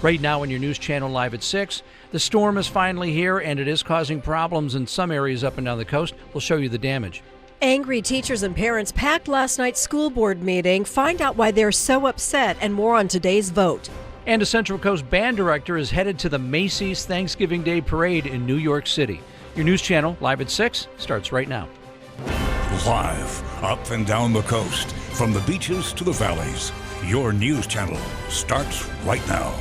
Right now on your news channel live at 6, the storm is finally here and it is causing problems in some areas up and down the coast. We'll show you the damage. Angry teachers and parents packed last night's school board meeting. Find out why they're so upset and more on today's vote. And a Central Coast band director is headed to the Macy's Thanksgiving Day Parade in New York City. Your news channel live at 6 starts right now. Live up and down the coast, from the beaches to the valleys, your news channel starts right now.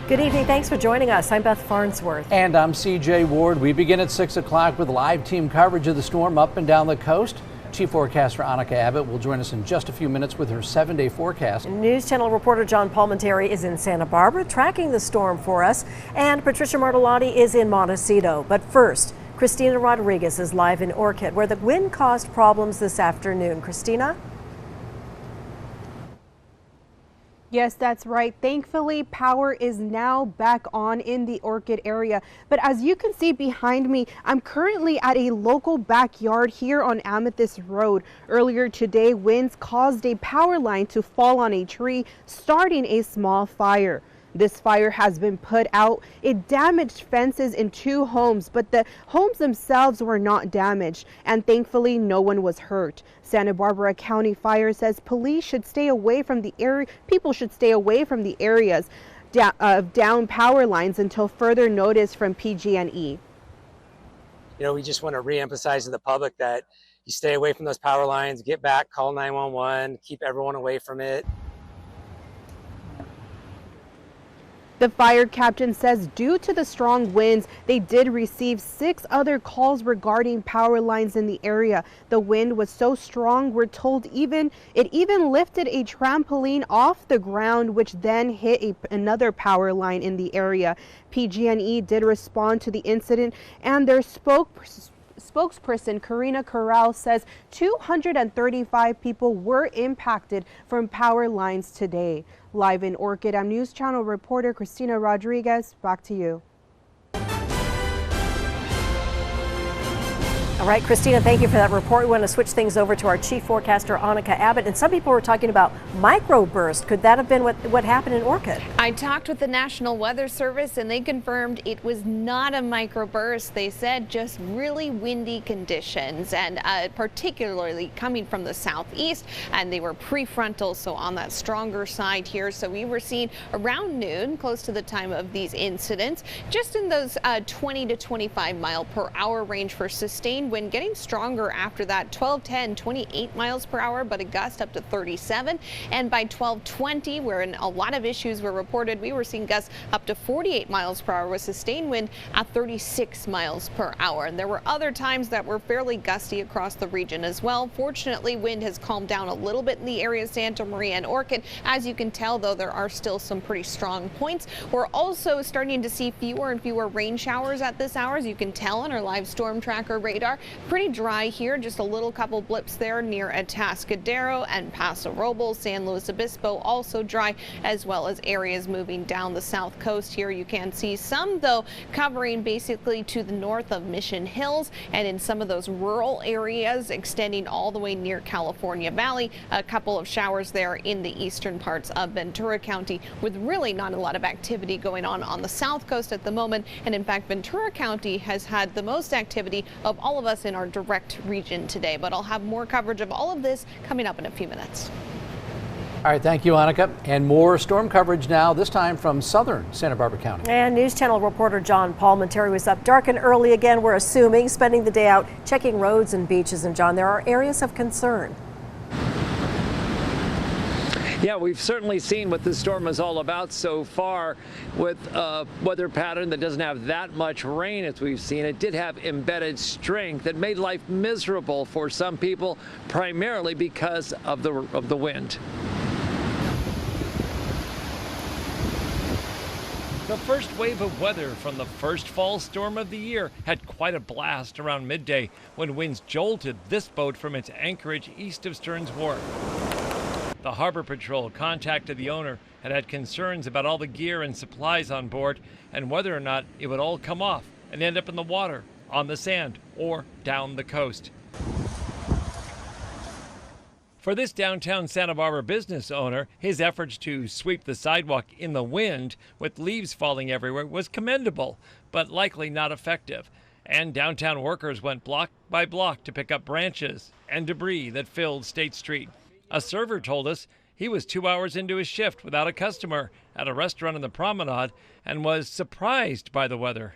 Good evening. Thanks for joining us. I'm Beth Farnsworth. And I'm CJ Ward. We begin at 6 o'clock with live team coverage of the storm up and down the coast. Chief forecaster Annika Abbott will join us in just a few minutes with her 7-day forecast. News Channel reporter John Palmentary is in Santa Barbara tracking the storm for us. And Patricia Martellotti is in Montecito. But first, Christina Rodriguez is live in Orchid, where the wind caused problems this afternoon. Christina? Yes, that's right. Thankfully, power is now back on in the Orchid area. But as you can see behind me, I'm currently at a local backyard here on Amethyst Road. Earlier today, winds caused a power line to fall on a tree, starting a small fire. This fire has been put out. It damaged fences in 2 homes, but the homes themselves were not damaged, and thankfully no one was hurt. Santa Barbara County Fire says police should stay away from the area. People should stay away from the areas of down power lines until further notice from PG&E. We just want to re-emphasize to the public that you stay away from those power lines, get back, call 911, keep everyone away from it. The fire captain says due to the strong winds, they did receive 6 other calls regarding power lines in the area. The wind was so strong, we're told it even lifted a trampoline off the ground, which then hit another power line in the area. PG&E did respond to the incident, and their spokesperson Karina Corral says 235 people were impacted from power lines today. Live in Orchid, I'm News Channel reporter Christina Rodriguez. Back to you. All right, Christina, thank you for that report. We want to switch things over to our chief forecaster, Annika Abbott. And some people were talking about microburst. Could that have been what happened in Orchid? I talked with the National Weather Service and they confirmed it was not a microburst. They said just really windy conditions, and particularly coming from the southeast, and they were prefrontal, so on that stronger side here. So we were seeing around noon, close to the time of these incidents, just in those 20 to 25 mile per hour range for sustained wind, getting stronger after that. 12:10, 28 miles per hour, but a gust up to 37. And by 12:20, where a lot of issues were reported, we were seeing gusts up to 48 miles per hour with sustained wind at 36 miles per hour. And there were other times that were fairly gusty across the region as well. Fortunately, wind has calmed down a little bit in the area of Santa Maria and Orchid. As you can tell, though, there are still some pretty strong points. We're also starting to see fewer and fewer rain showers at this hour, as you can tell on our live storm tracker radar. Pretty dry here, just a little couple blips there near Atascadero and Paso Robles. San Luis Obispo also dry, as well as areas moving down the south coast here. You can see some, though, covering basically to the north of Mission Hills and in some of those rural areas extending all the way near California Valley. A couple of showers there in the eastern parts of Ventura County, with really not a lot of activity going on the south coast at the moment. And in fact, Ventura County has had the most activity of all of us in our direct region today. But I'll have more coverage of all of this coming up in a few minutes. All right, thank you, Annika. And more storm coverage now, this time from southern Santa Barbara County. And News Channel reporter John Palmentary was up dark and early again, we're assuming, spending the day out checking roads and beaches. And John, there are areas of concern. Yeah, we've certainly seen what this storm is all about so far, with a weather pattern that doesn't have that much rain as we've seen. It did have embedded strength that made life miserable for some people, primarily because of the wind. The first wave of weather from the first fall storm of the year had quite a blast around midday when winds jolted this boat from its anchorage east of Stearns Wharf. The Harbor Patrol contacted the owner and had concerns about all the gear and supplies on board and whether or not it would all come off and end up in the water, on the sand, or down the coast. For this downtown Santa Barbara business owner, his efforts to sweep the sidewalk in the wind with leaves falling everywhere was commendable, but likely not effective. And downtown workers went block by block to pick up branches and debris that filled State Street. A server told us he was 2 hours into his shift without a customer at a restaurant in the Promenade and was surprised by the weather.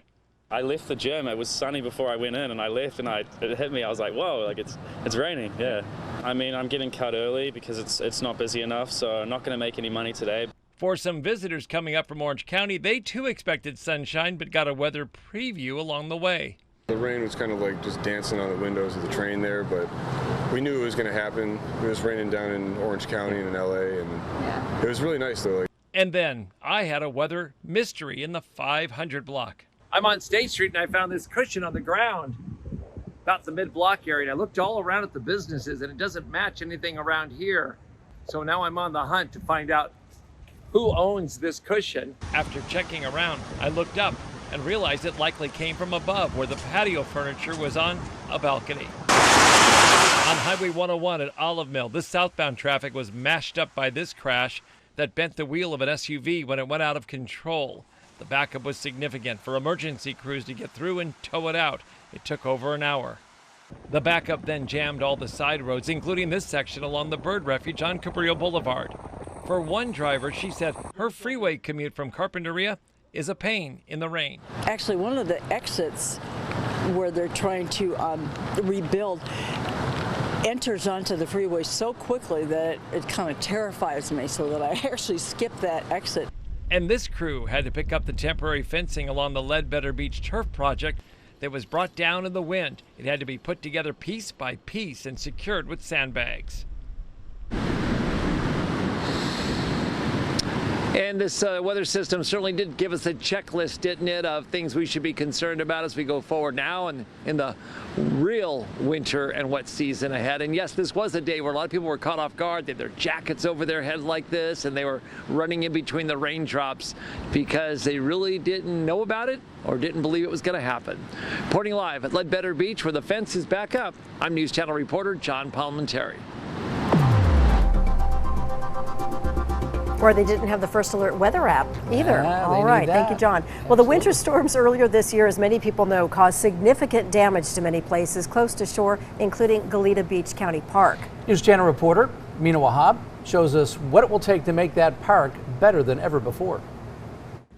I left the gym. It was sunny before I went in, and I left, and it hit me. I was like, "Whoa! Like it's raining." Yeah. I mean, I'm getting cut early because it's not busy enough, so I'm not going to make any money today. For some visitors coming up from Orange County, they too expected sunshine, but got a weather preview along the way. The rain was kind of like just dancing on the windows of the train there, but we knew it was going to happen. It was raining down in Orange County and in LA, and it was really nice though. And then I had a weather mystery in the 500 block. I'm on State Street and I found this cushion on the ground about the mid-block area. And I looked all around at the businesses and it doesn't match anything around here. So now I'm on the hunt to find out who owns this cushion. After checking around, I looked up and realized it likely came from above where the patio furniture was on a balcony. On Highway 101 at Olive Mill, this southbound traffic was mashed up by this crash that bent the wheel of an SUV when it went out of control. The backup was significant for emergency crews to get through and tow it out. It took over an hour. The backup then jammed all the side roads, including this section along the bird refuge on Cabrillo Boulevard. For one driver, she said her freeway commute from Carpinteria is a pain in the rain. Actually, one of the exits where they're trying to rebuild enters onto the freeway so quickly that it kind of terrifies me, so that I actually skip that exit. And this crew had to pick up the temporary fencing along the Ledbetter Beach turf project that was brought down in the wind. It had to be put together piece by piece and secured with sandbags. And this weather system certainly did give us a checklist, didn't it, of things we should be concerned about as we go forward now and in the real winter and wet season ahead. And yes, this was a day where a lot of people were caught off guard. They had their jackets over their head like this, and they were running in between the raindrops because they really didn't know about it or didn't believe it was going to happen. Reporting live at Ledbetter Beach, where the fence is back up, I'm News Channel reporter John Palmentary. Or they didn't have the First Alert weather app either. All right, thank you, John. Well, the winter storms earlier this year, as many people know, caused significant damage to many places close to shore, including Goleta Beach County Park. News Channel reporter Mina Wahab shows us what it will take to make that park better than ever before.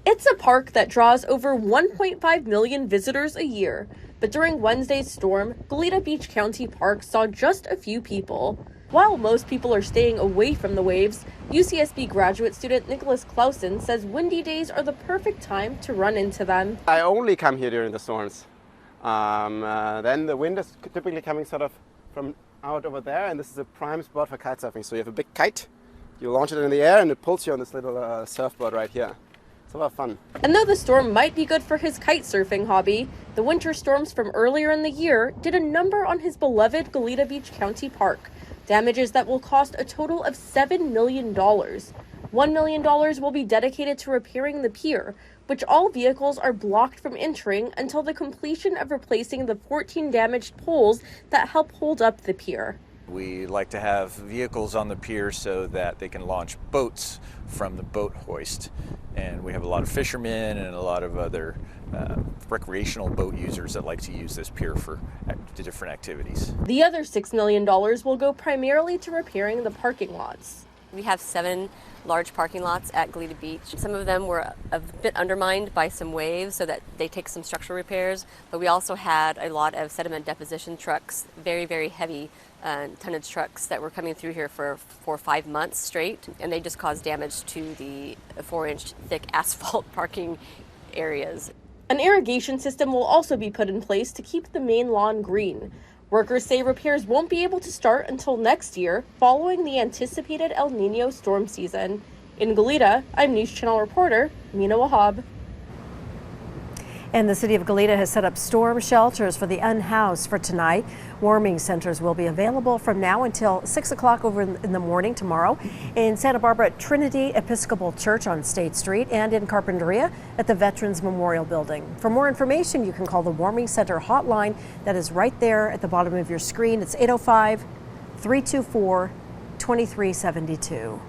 It's a park that draws over 1.5 million visitors a year. But during Wednesday's storm, Goleta Beach County Park saw just a few people. While most people are staying away from the waves, UCSB graduate student Nicholas Clausen says windy days are the perfect time to run into them. I only come here during the storms. Then the wind is typically coming sort of from out over there, and this is a prime spot for kite surfing. So you have a big kite, you launch it in the air, and it pulls you on this little surfboard right here. It's a lot of fun. And though the storm might be good for his kite surfing hobby, the winter storms from earlier in the year did a number on his beloved Goleta Beach County Park. Damages that will cost a total of $7 million. $1 million will be dedicated to repairing the pier, which all vehicles are blocked from entering until the completion of replacing the 14 damaged poles that help hold up the pier. We like to have vehicles on the pier so that they can launch boats from the boat hoist. And we have a lot of fishermen and a lot of other recreational boat users that like to use this pier for different activities. The other $6 million will go primarily to repairing the parking lots. We have 7 large parking lots at Goleta Beach. Some of them were a bit undermined by some waves, so that they take some structural repairs, but we also had a lot of sediment deposition trucks, very, very heavy tonnage trucks that were coming through here for 5 months straight, and they just caused damage to the 4-inch thick asphalt parking areas. An irrigation system will also be put in place to keep the main lawn green. Workers say repairs won't be able to start until next year, following the anticipated El Nino storm season. In Goleta, I'm News Channel reporter Mina Wahab. And the city of Goleta has set up storm shelters for the unhoused for tonight. Warming centers will be available from now until 6 o'clock over in the morning tomorrow in Santa Barbara at Trinity Episcopal Church on State Street and in Carpinteria at the Veterans Memorial Building. For more information, you can call the Warming Center hotline that is right there at the bottom of your screen. It's 805-324-8255. 2372.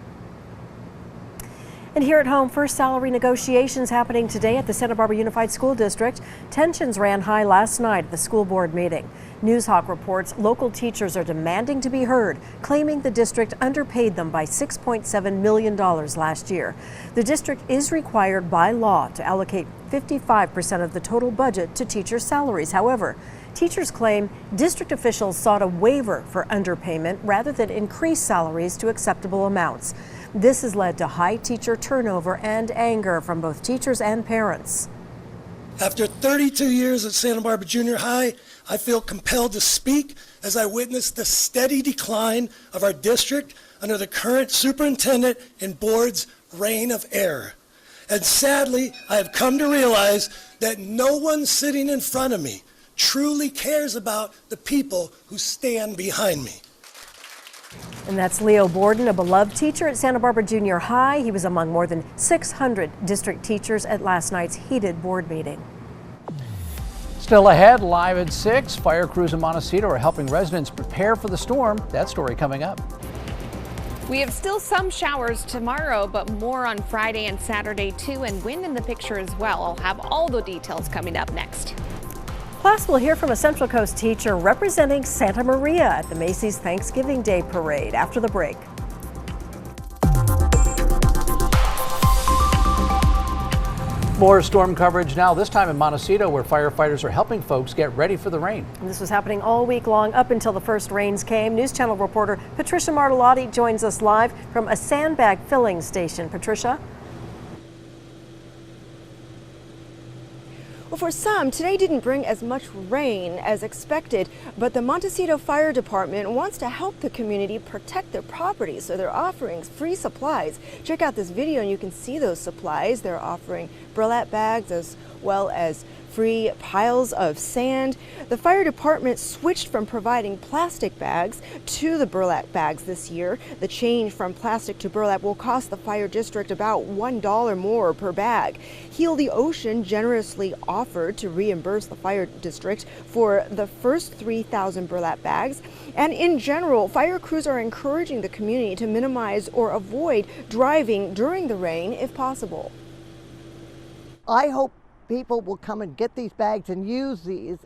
And here at home, first salary negotiations happening today at the Santa Barbara Unified School District. Tensions ran high last night at the school board meeting. Newshawk reports local teachers are demanding to be heard, claiming the district underpaid them by $6.7 million last year. The district is required by law to allocate 55% of the total budget to teachers' salaries. However, teachers claim district officials sought a waiver for underpayment rather than increase salaries to acceptable amounts. This has led to high teacher turnover and anger from both teachers and parents. After 32 years at Santa Barbara Junior High, I feel compelled to speak as I witness the steady decline of our district under the current superintendent and board's reign of error. And sadly, I have come to realize that no one sitting in front of me truly cares about the people who stand behind me. And that's Leo Borden, a beloved teacher at Santa Barbara Junior High. He was among more than 600 district teachers at last night's heated board meeting. Still ahead, live at 6, fire crews in Montecito are helping residents prepare for the storm. That story coming up. We have still some showers tomorrow, but more on Friday and Saturday too, and wind in the picture as well. I'll have all the details coming up next. Plus, we'll hear from a Central Coast teacher representing Santa Maria at the Macy's Thanksgiving Day Parade after the break. More storm coverage now, this time in Montecito, where firefighters are helping folks get ready for the rain. And this was happening all week long up until the first rains came. News Channel reporter Patricia Martellotti joins us live from a sandbag filling station. Patricia? Well, for some, today didn't bring as much rain as expected, but the Montecito Fire Department wants to help the community protect their property, so they're offering free supplies. Check out this video and you can see those supplies. They're offering burlap bags as well as free piles of sand. The fire department switched from providing plastic bags to the burlap bags this year. The change from plastic to burlap will cost the fire district about $1 more per bag. Heal the Ocean generously offered to reimburse the fire district for the first 3,000 burlap bags. And in general, fire crews are encouraging the community to minimize or avoid driving during the rain if possible. I hope people will come and get these bags and use these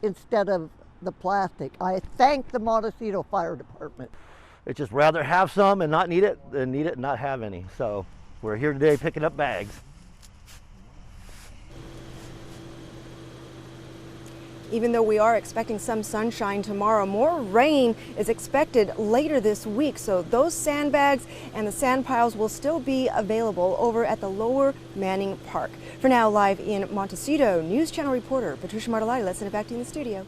instead of the plastic. I thank the Montecito Fire Department. It's just rather have some and not need it than need it and not have any. So we're here today picking up bags. Even though we are expecting some sunshine tomorrow, more rain is expected later this week. So those sandbags and the sand piles will still be available over at the Lower Manning Park. For now, live in Montecito, News Channel reporter Patricia Martellotti. Let's send it back to you in the studio.